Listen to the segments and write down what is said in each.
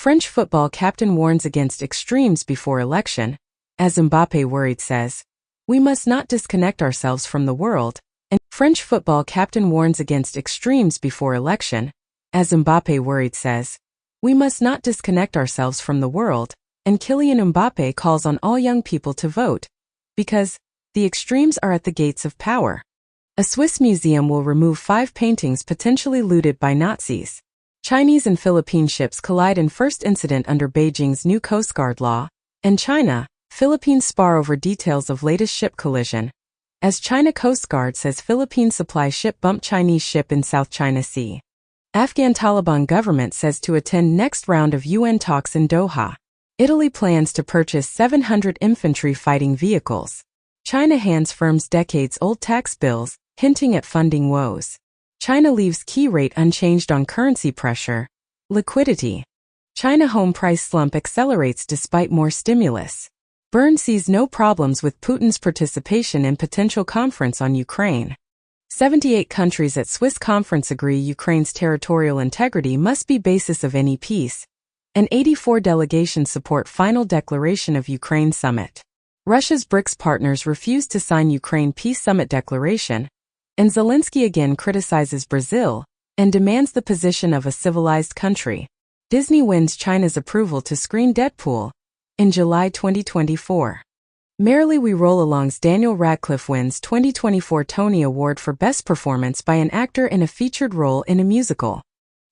French football captain warns against extremes before election. As Mbappé worried says, "We must not disconnect ourselves from the world." And French football captain warns against extremes before election. As Mbappé worried says, "We must not disconnect ourselves from the world." And Kylian Mbappé calls on all young people to vote, because the extremes are at the gates of power. A Swiss museum will remove 5 paintings potentially looted by Nazis. Chinese and Philippine ships collide in first incident under Beijing's new Coast Guard law. And China, Philippines spar over details of latest ship collision. As China Coast Guard says Philippine supply ship bumped Chinese ship in South China Sea. Afghan Taliban government says to attend next round of UN talks in Doha. Italy plans to purchase 700 infantry fighting vehicles. China hands firms decades-old tax bills, hinting at funding woes. China leaves key rate unchanged on currency pressure. Liquidity. China home price slump accelerates despite more stimulus. Bern sees no problems with Putin's participation in potential conference on Ukraine. 78 countries at Swiss conference agree Ukraine's territorial integrity must be basis of any peace. And 84 delegations support final declaration of Ukraine summit. Russia's BRICS partners refuse to sign Ukraine peace summit declaration. And Zelensky again criticizes Brazil and demands the position of a civilized country. Disney wins China's approval to screen Deadpool in July 2024. Merrily We Roll Along's Daniel Radcliffe wins 2024 Tony Award for Best Performance by an Actor in a Featured Role in a Musical.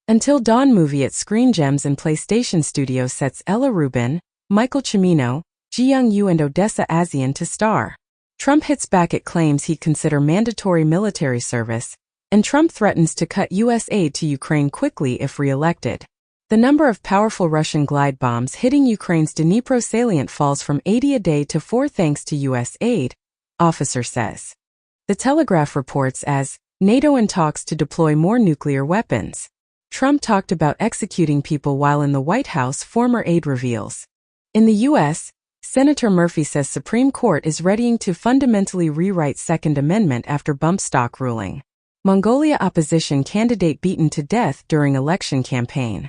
Until Dawn movie at Screen Gems and PlayStation Studios sets Ella Rubin, Michael Cimino, Ji Young-yu and Odessa Azian to star. Trump hits back at claims he'd consider mandatory military service, and Trump threatens to cut U.S. aid to Ukraine quickly if re-elected. The number of powerful Russian glide bombs hitting Ukraine's Dnipro salient falls from 80 a day to 4 thanks to U.S. aid, officer says. The Telegraph reports as NATO in talks to deploy more nuclear weapons. Trump talked about executing people while in the White House, former aide reveals. In the U.S., Senator Murphy says Supreme Court is readying to fundamentally rewrite Second Amendment after bump stock ruling. Mongolia opposition candidate beaten to death during election campaign.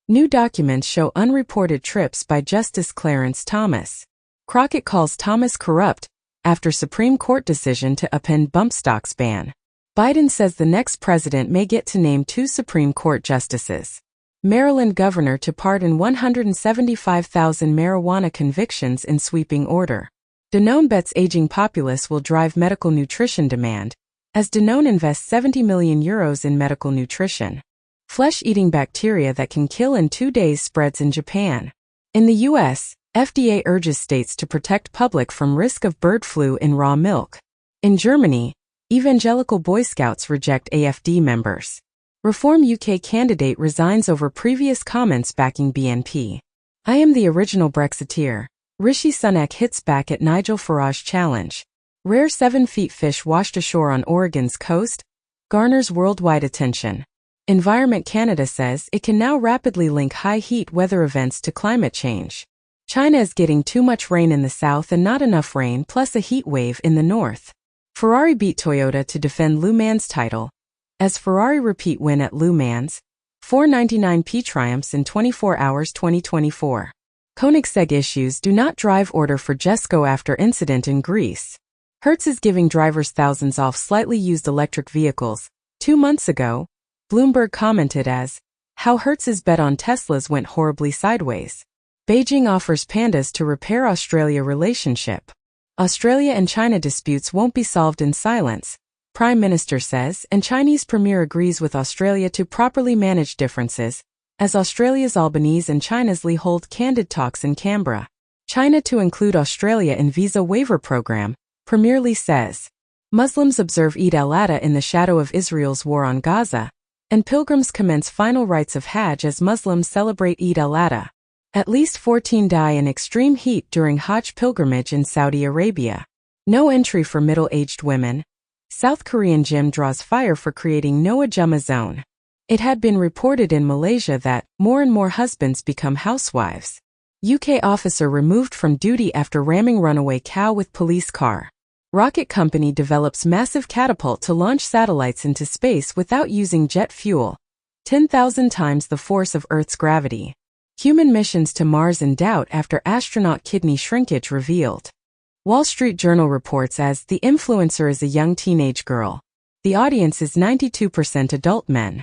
New documents show unreported trips by Justice Clarence Thomas. Crockett calls Thomas corrupt after Supreme Court decision to upend bump stocks ban. Biden says the next president may get to name 2 Supreme Court justices. Maryland governor to pardon 175,000 marijuana convictions in sweeping order. Danone bets aging populace will drive medical nutrition demand, as Danone invests €70 million in medical nutrition. Flesh-eating bacteria that can kill in 2 days spreads in Japan. In the U.S., FDA urges states to protect public from risk of bird flu in raw milk. In Germany, Evangelical Boy Scouts reject AfD members. Reform UK candidate resigns over previous comments backing BNP. I am the original Brexiteer. Rishi Sunak hits back at Nigel Farage challenge. Rare 7-feet fish washed ashore on Oregon's coast garners worldwide attention. Environment Canada says it can now rapidly link high heat weather events to climate change. China is getting too much rain in the south and not enough rain plus a heat wave in the north. Ferrari beat Toyota to defend Le Mans title. As Ferrari repeat win at Le Mans, 499p triumphs in 24 hours 2024. Koenigsegg issues do not drive order for Jesko after incident in Greece. Hertz is giving drivers thousands off slightly used electric vehicles. 2 months ago, Bloomberg commented as, how Hertz's bet on Teslas went horribly sideways. Beijing offers pandas to repair Australia relationship. Australia and China disputes won't be solved in silence, Prime Minister says, and Chinese Premier agrees with Australia to properly manage differences, as Australia's Albanese and China's Li hold candid talks in Canberra. China to include Australia in visa waiver program, Premier Li says. Muslims observe Eid al-Adha in the shadow of Israel's war on Gaza, and pilgrims commence final rites of Hajj as Muslims celebrate Eid al-Adha. At least 14 die in extreme heat during Hajj pilgrimage in Saudi Arabia. No entry for middle-aged women. South Korean gym draws fire for creating no ajumma zone. It had been reported in Malaysia that more and more husbands become housewives. UK officer removed from duty after ramming runaway cow with police car. Rocket company develops massive catapult to launch satellites into space without using jet fuel. 10,000 times the force of Earth's gravity. Human missions to Mars in doubt after astronaut kidney shrinkage revealed. Wall Street Journal reports as the influencer is a young teenage girl. The audience is 92% adult men.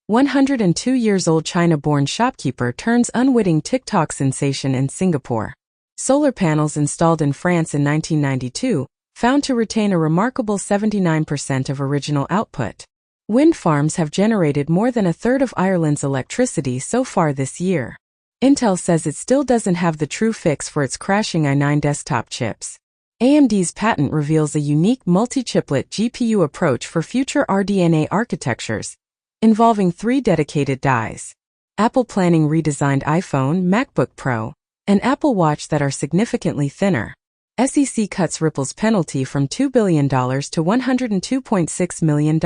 102 years old China-born shopkeeper turns unwitting TikTok sensation in Singapore. Solar panels installed in France in 1992, found to retain a remarkable 79% of original output. Wind farms have generated more than a third of Ireland's electricity so far this year. Intel says it still doesn't have the true fix for its crashing i9 desktop chips. AMD's patent reveals a unique multi-chiplet GPU approach for future RDNA architectures, involving 3 dedicated dies. Apple planning redesigned iPhone, MacBook Pro, and Apple Watch that are significantly thinner. SEC cuts Ripple's penalty from $2 billion to $102.6 million.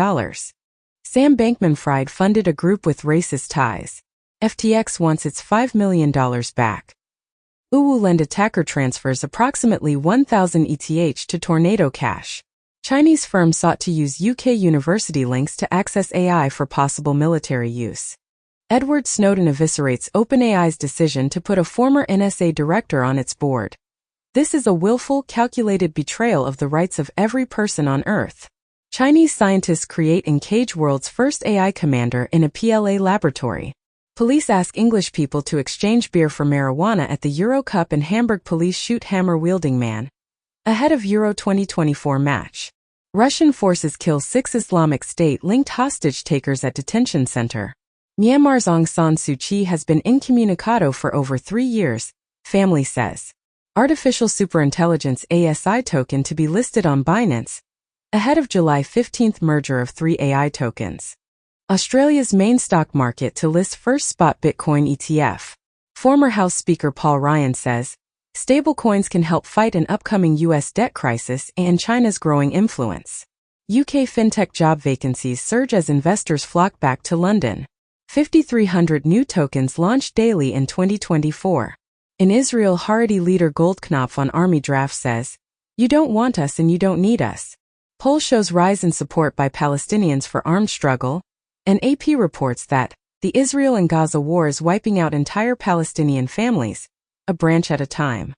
Sam Bankman-Fried funded a group with racist ties. FTX wants its $5 million back. Uwuland attacker transfers approximately 1,000 ETH to Tornado Cash. Chinese firm sought to use UK university links to access AI for possible military use. Edward Snowden eviscerates OpenAI's decision to put a former NSA director on its board. This is a willful, calculated betrayal of the rights of every person on Earth. Chinese scientists create and cage world's first AI commander in a PLA laboratory. Police ask English people to exchange beer for marijuana at the Euro Cup, and Hamburg police shoot hammer-wielding man ahead of Euro 2024 match. Russian forces kill 6 Islamic State-linked hostage-takers at detention center. Myanmar's Aung San Suu Kyi has been incommunicado for over 3 years, family says. Artificial Superintelligence ASI token to be listed on Binance, ahead of July 15th merger of 3 AI tokens. Australia's main stock market to list first spot Bitcoin ETF. Former House Speaker Paul Ryan says, stablecoins can help fight an upcoming U.S. debt crisis and China's growing influence. UK fintech job vacancies surge as investors flock back to London. 5,300 new tokens launched daily in 2024. In Israel, Haredi leader Goldknopf on army draft says, "You don't want us and you don't need us." Poll shows rise in support by Palestinians for armed struggle, and AP reports that the Israel and Gaza war is wiping out entire Palestinian families, a branch at a time.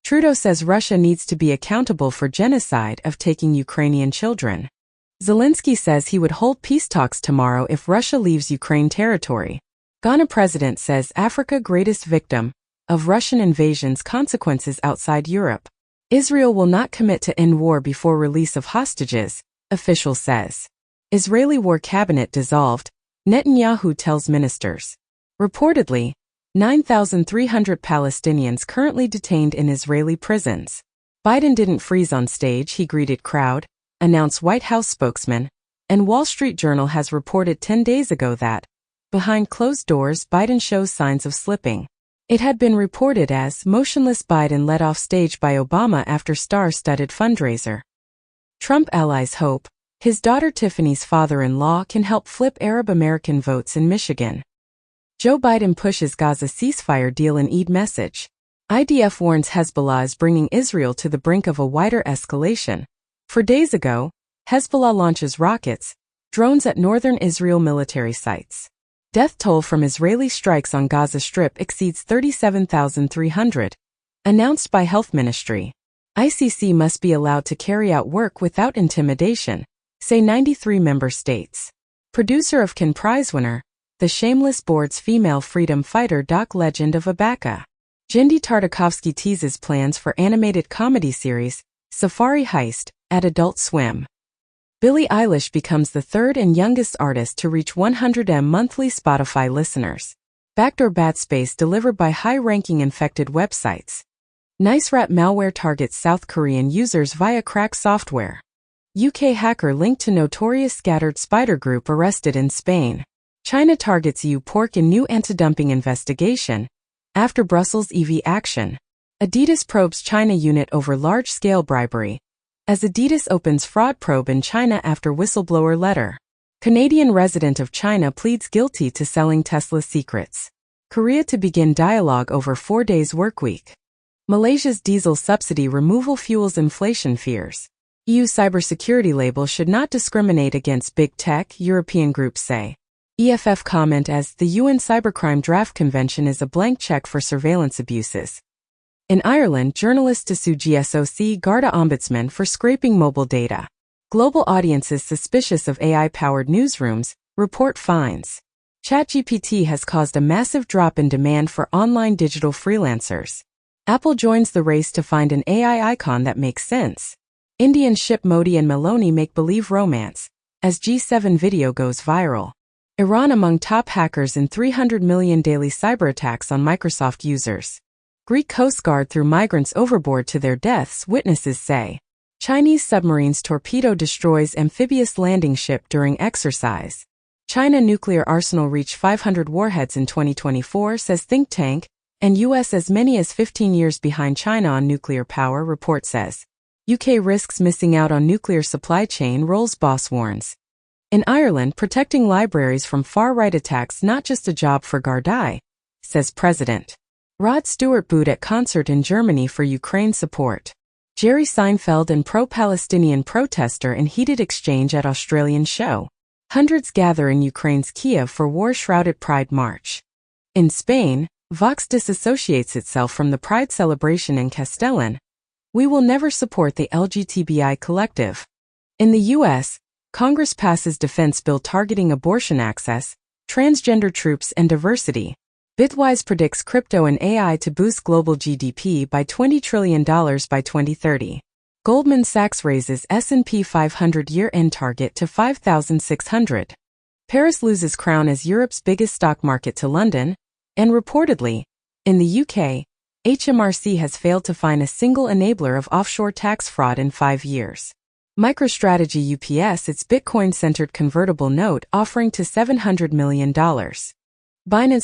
Trudeau says Russia needs to be accountable for genocide of taking Ukrainian children. Zelensky says he would hold peace talks tomorrow if Russia leaves Ukraine territory. Ghana president says Africa greatest victim of Russian invasion's consequences outside Europe. Israel will not commit to end war before release of hostages, official says. Israeli war cabinet dissolved, Netanyahu tells ministers. Reportedly, 9,300 Palestinians currently detained in Israeli prisons. Biden didn't freeze on stage, he greeted crowd, announced White House spokesman, and Wall Street Journal has reported 10 days ago that, behind closed doors, Biden shows signs of slipping. It had been reported as motionless Biden led off stage by Obama after star-studded fundraiser. Trump allies hope his daughter Tiffany's father-in-law can help flip Arab-American votes in Michigan. Joe Biden pushes Gaza ceasefire deal in Eid message. IDF warns Hezbollah is bringing Israel to the brink of a wider escalation. 4 days ago, Hezbollah launches rockets, drones at northern Israel military sites. Death toll from Israeli strikes on Gaza Strip exceeds 37,300, announced by Health Ministry. ICC must be allowed to carry out work without intimidation, say 93 member states. Producer of Can Prize winner, the Shameless Board's female freedom fighter doc Legend of Abaca. Jindy Tartakovsky teases plans for animated comedy series, Safari Heist, at Adult Swim. Billie Eilish becomes the third and youngest artist to reach 100M monthly Spotify listeners. Backdoor bat space delivered by high-ranking infected websites. NiceRat malware targets South Korean users via crack software. UK hacker linked to notorious scattered spider group arrested in Spain. China targets EU pork in new anti-dumping investigation after Brussels EV action. Adidas probes China unit over large-scale bribery, as Adidas opens fraud probe in China after whistleblower letter. Canadian resident of China pleads guilty to selling Tesla secrets. Korea to begin dialogue over 4 days workweek. Malaysia's diesel subsidy removal fuels inflation fears. EU cybersecurity label should not discriminate against big tech, European groups say. EFF comment as the UN Cybercrime Draft Convention is a blank check for surveillance abuses. In Ireland, journalists to sue GSOC Garda Ombudsman for scraping mobile data. Global audiences suspicious of AI-powered newsrooms report fines. ChatGPT has caused a massive drop in demand for online digital freelancers. Apple joins the race to find an AI icon that makes sense. Indian ship Modi and Meloni make believe romance, as G7 video goes viral. Iran among top hackers in 300 million daily cyber attacks on Microsoft users. Greek Coast Guard threw migrants overboard to their deaths, witnesses say. Chinese submarines torpedo destroys amphibious landing ship during exercise. China nuclear arsenal reach 500 warheads in 2024, says think tank, and U.S. as many as 15 years behind China on nuclear power, report says. UK risks missing out on nuclear supply chain, Rolls-Royce warns. In Ireland, protecting libraries from far-right attacks not just a job for Gardaí, says President. Rod Stewart booed at concert in Germany for Ukraine support. Jerry Seinfeld and pro-Palestinian protester in heated exchange at Australian show. Hundreds gather in Ukraine's Kiev for war-shrouded Pride March. In Spain, Vox disassociates itself from the Pride celebration in Castellón. We will never support the LGBTI collective. In the U.S., Congress passes defense bill targeting abortion access, transgender troops and diversity. Bitwise predicts crypto and AI to boost global GDP by $20 trillion by 2030. Goldman Sachs raises S&P 500 year-end target to 5,600. Paris loses crown as Europe's biggest stock market to London, and reportedly, in the UK, HMRC has failed to find a single enabler of offshore tax fraud in 5 years. MicroStrategy UPS its Bitcoin-centered convertible note offering to $700 million. Binance